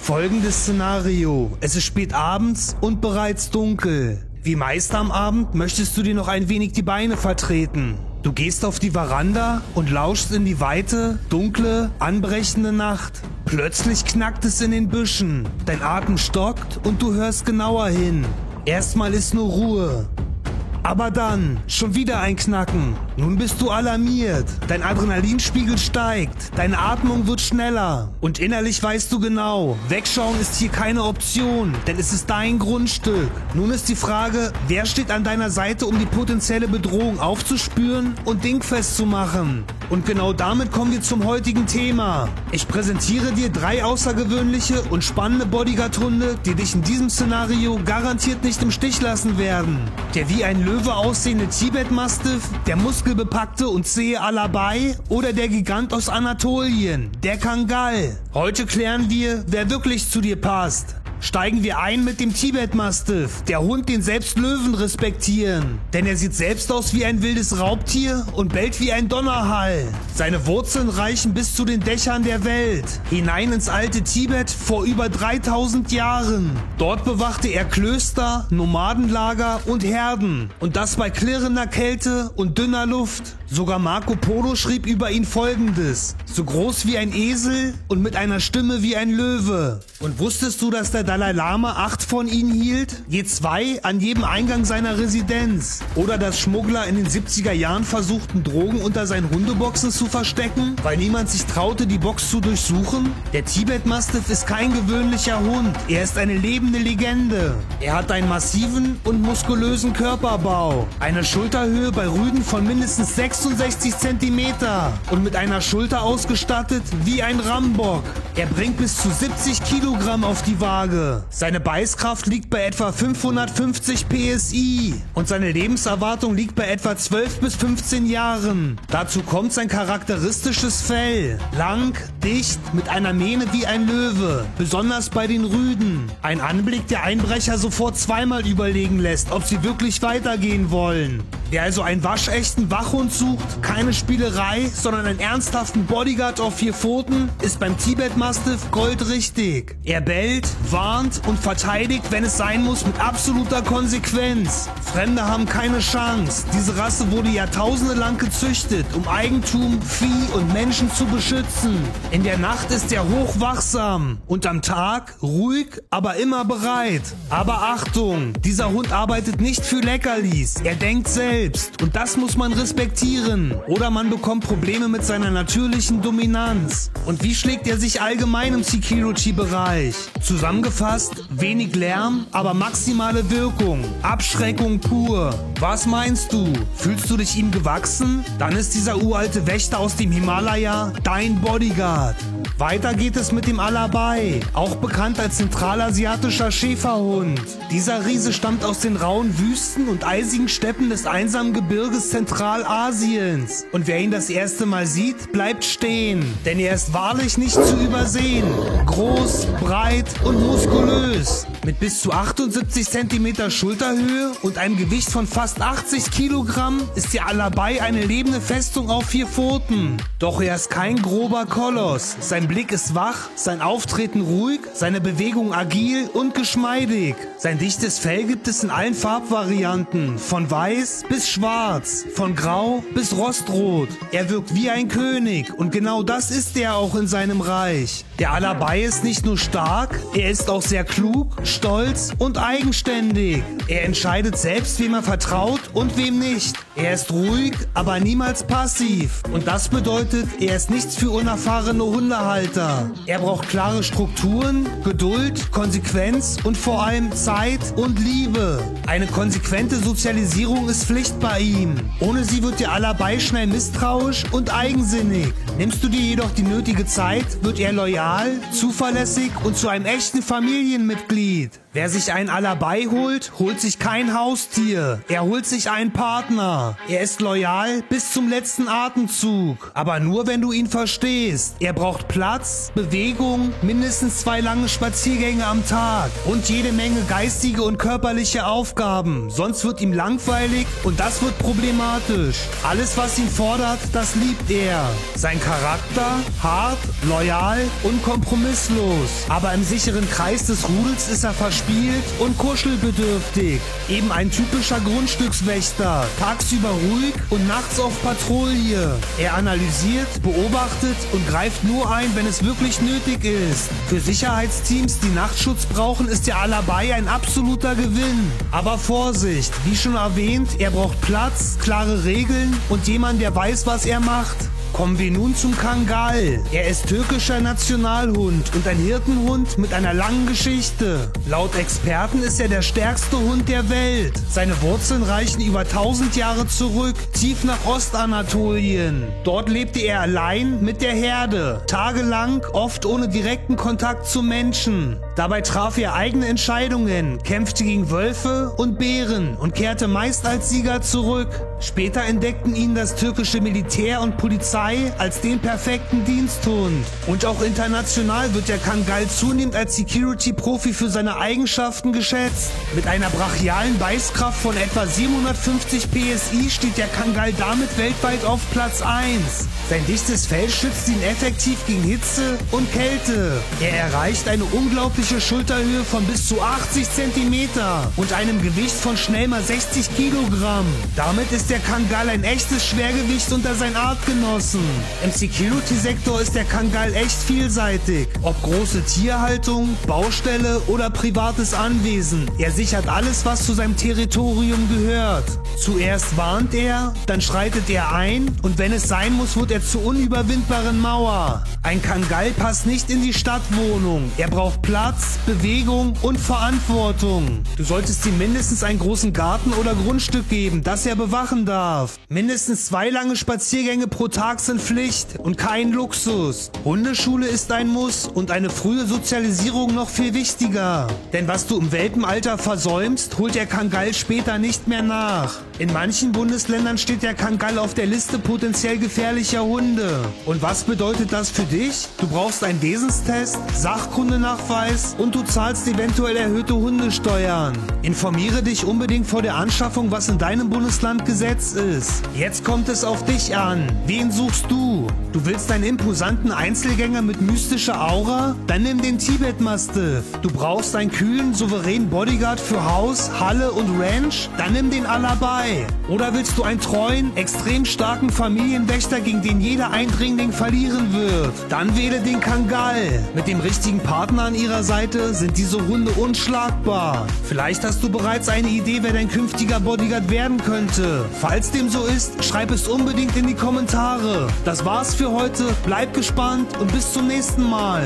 Folgendes Szenario. Es ist spät abends und bereits dunkel. Wie meist am Abend möchtest du dir noch ein wenig die Beine vertreten. Du gehst auf die Veranda und lauschst in die weite, dunkle, anbrechende Nacht. Plötzlich knackt es in den Büschen. Dein Atem stockt und du hörst genauer hin. Erstmal ist nur Ruhe. Aber dann, schon wieder ein Knacken. Nun bist du alarmiert. Dein Adrenalinspiegel steigt. Deine Atmung wird schneller. Und innerlich weißt du genau, wegschauen ist hier keine Option, denn es ist dein Grundstück. Nun ist die Frage, wer steht an deiner Seite, um die potenzielle Bedrohung aufzuspüren und dingfest zu machen? Und genau damit kommen wir zum heutigen Thema. Ich präsentiere dir 3 außergewöhnliche und spannende Bodyguard-Hunde, die dich in diesem Szenario garantiert nicht im Stich lassen werden. Der wie ein Löwe aussehende Tibet-Mastiff, der muskelbepackte und zähe Alabai oder der Gigant aus Anatolien, der Kangal. Heute klären wir, wer wirklich zu dir passt. Steigen wir ein mit dem Tibet-Mastiff, der Hund, den selbst Löwen respektieren. Denn er sieht selbst aus wie ein wildes Raubtier und bellt wie ein Donnerhall. Seine Wurzeln reichen bis zu den Dächern der Welt, hinein ins alte Tibet vor über 3000 Jahren. Dort bewachte er Klöster, Nomadenlager und Herden. Und das bei klirrender Kälte und dünner Luft. Sogar Marco Polo schrieb über ihn Folgendes: So groß wie ein Esel und mit einer Stimme wie ein Löwe. Und wusstest du, dass der Dalai Lama 8 von ihnen hielt? Je 2 an jedem Eingang seiner Residenz. Oder dass Schmuggler in den 70er Jahren versuchten, Drogen unter seinen Hundeboxen zu verstecken, weil niemand sich traute, die Box zu durchsuchen? Der Tibet-Mastiff ist kein gewöhnlicher Hund. Er ist eine lebende Legende. Er hat einen massiven und muskulösen Körperbau. Eine Schulterhöhe bei Rüden von mindestens 66 cm und mit einer Schulter ausgestattet wie ein Rambock. Er bringt bis zu 70 Kilogramm auf die Waage. Seine Beißkraft liegt bei etwa 550 PSI und seine Lebenserwartung liegt bei etwa 12 bis 15 Jahren. Dazu kommt sein charakteristisches Fell. Lang, dicht, mit einer Mähne wie ein Löwe, besonders bei den Rüden. Ein Anblick, der Einbrecher sofort zweimal überlegen lässt, ob sie wirklich weitergehen wollen. Wer also einen waschechten Wachhund sucht, keine Spielerei, sondern einen ernsthaften Bodyguard auf 4 Pfoten, ist beim Tibet-Mastiff goldrichtig. Er bellt, warnt und verteidigt, wenn es sein muss, mit absoluter Konsequenz. Fremde haben keine Chance. Diese Rasse wurde jahrtausende lang gezüchtet, um Eigentum, Vieh und Menschen zu beschützen. In der Nacht ist er hochwachsam und am Tag ruhig, aber immer bereit. Aber Achtung, dieser Hund arbeitet nicht für Leckerlis. Er denkt selbst. Und das muss man respektieren. Oder man bekommt Probleme mit seiner natürlichen Dominanz. Und wie schlägt er sich allgemein im Security-Bereich? Zusammengefasst, wenig Lärm, aber maximale Wirkung. Abschreckung pur. Was meinst du? Fühlst du dich ihm gewachsen? Dann ist dieser uralte Wächter aus dem Himalaya dein Bodyguard. Weiter geht es mit dem Alabai, auch bekannt als zentralasiatischer Schäferhund. Dieser Riese stammt aus den rauen Wüsten und eisigen Steppen des einsamen Gebirges Zentralasiens. Und wer ihn das erste Mal sieht, bleibt stehen, denn er ist wahrlich nicht zu übersehen. Groß, breit und muskulös. Mit bis zu 78 cm Schulterhöhe und einem Gewicht von fast 80 Kilogramm ist der Alabai eine lebende Festung auf 4 Pfoten. Doch er ist kein grober Koloss. Sein Blick ist wach, sein Auftreten ruhig, seine Bewegung agil und geschmeidig. Sein dichtes Fell gibt es in allen Farbvarianten, von weiß bis schwarz, von grau bis rostrot. Er wirkt wie ein König und genau das ist er auch in seinem Reich. Der Alabai ist nicht nur stark, er ist auch sehr klug, stolz und eigenständig. Er entscheidet selbst, wem er vertraut und wem nicht. Er ist ruhig, aber niemals passiv. Und das bedeutet, er ist nichts für unerfahrene Hundehalter. Er braucht klare Strukturen, Geduld, Konsequenz und vor allem Zeit und Liebe. Eine konsequente Sozialisierung ist Pflicht bei ihm. Ohne sie wird der Alabai schnell misstrauisch und eigensinnig. Nimmst du dir jedoch die nötige Zeit, wird er loyal, zuverlässig und zu einem echten Familienmitglied. Wer sich ein Alabai holt, holt sich kein Haustier. Er holt sich einen Partner. Er ist loyal bis zum letzten Atemzug. Aber nur, wenn du ihn verstehst. Er braucht Platz, Bewegung, mindestens 2 lange Spaziergänge am Tag und jede Menge geistige und körperliche Aufgaben. Sonst wird ihm langweilig und das wird problematisch. Alles, was ihn fordert, das liebt er. Sein Charakter? Hart, loyal und kompromisslos. Aber im sicheren Kreis des Rudels ist er verspielt und kuschelbedürftig. Eben ein typischer Grundstückswächter. Tagsüber ruhig und nachts auf Patrouille. Er analysiert, beobachtet und greift nur ein, wenn es wirklich nötig ist. Für Sicherheitsteams, die Nachtschutz brauchen, ist der Alabai ein absoluter Gewinn. Aber Vorsicht, wie schon erwähnt, er braucht Platz, klare Regeln und jemand, der weiß, was er macht. Kommen wir nun zum Kangal. Er ist türkischer Nationalhund und ein Hirtenhund mit einer langen Geschichte. Laut Experten ist er der stärkste Hund der Welt. Seine Wurzeln reichen über 1000 Jahre zurück, tief nach Ostanatolien. Dort lebte er allein mit der Herde, tagelang, oft ohne direkten Kontakt zu Menschen. Dabei traf er eigene Entscheidungen, kämpfte gegen Wölfe und Bären und kehrte meist als Sieger zurück. Später entdeckten ihn das türkische Militär und Polizei als den perfekten Diensthund. Und auch international wird der Kangal zunehmend als Security-Profi für seine Eigenschaften geschätzt. Mit einer brachialen Beißkraft von etwa 750 PSI steht der Kangal damit weltweit auf Platz 1. Sein dichtes Fell schützt ihn effektiv gegen Hitze und Kälte. Er erreicht eine unglaubliche Schulterhöhe von bis zu 80 cm und einem Gewicht von schnell mal 60 Kilogramm. Damit ist der Kangal ein echtes Schwergewicht unter seinen Artgenossen. Im Security-Sektor ist der Kangal echt vielseitig. Ob große Tierhaltung, Baustelle oder privates Anwesen. Er sichert alles, was zu seinem Territorium gehört. Zuerst warnt er, dann schreitet er ein und wenn es sein muss, wird er zur unüberwindbaren Mauer. Ein Kangal passt nicht in die Stadtwohnung. Er braucht Platz, Bewegung und Verantwortung. Du solltest ihm mindestens einen großen Garten oder Grundstück geben, das er bewachen darf. Mindestens 2 lange Spaziergänge pro Tag sind Pflicht und kein Luxus. Hundeschule ist ein Muss und eine frühe Sozialisierung noch viel wichtiger. Denn was du im Welpenalter versäumst, holt der Kangal später nicht mehr nach. In manchen Bundesländern steht der Kangal auf der Liste potenziell gefährlicher Hunde. Und was bedeutet das für dich? Du brauchst einen Wesenstest, Sachkundenachweis und du zahlst eventuell erhöhte Hundesteuern. Informiere dich unbedingt vor der Anschaffung, was in deinem Bundesland Gesetz ist. Jetzt kommt es auf dich an. Wen suchst du? Du willst einen imposanten Einzelgänger mit mystischer Aura? Dann nimm den Tibet Mastiff. Du brauchst einen kühlen, souveränen Bodyguard für Haus, Halle und Ranch? Dann nimm den Alabai. Oder willst du einen treuen, extrem starken Familienwächter, gegen den jeder Eindringling verlieren wird? Dann wähle den Kangal. Mit dem richtigen Partner an ihrer Seite sind diese Hunde unschlagbar. Vielleicht hast du bereits eine Idee, wer dein künftiger Bodyguard werden könnte. Falls dem so ist, schreib es unbedingt in die Kommentare. Das war's für heute. Bleib gespannt und bis zum nächsten Mal.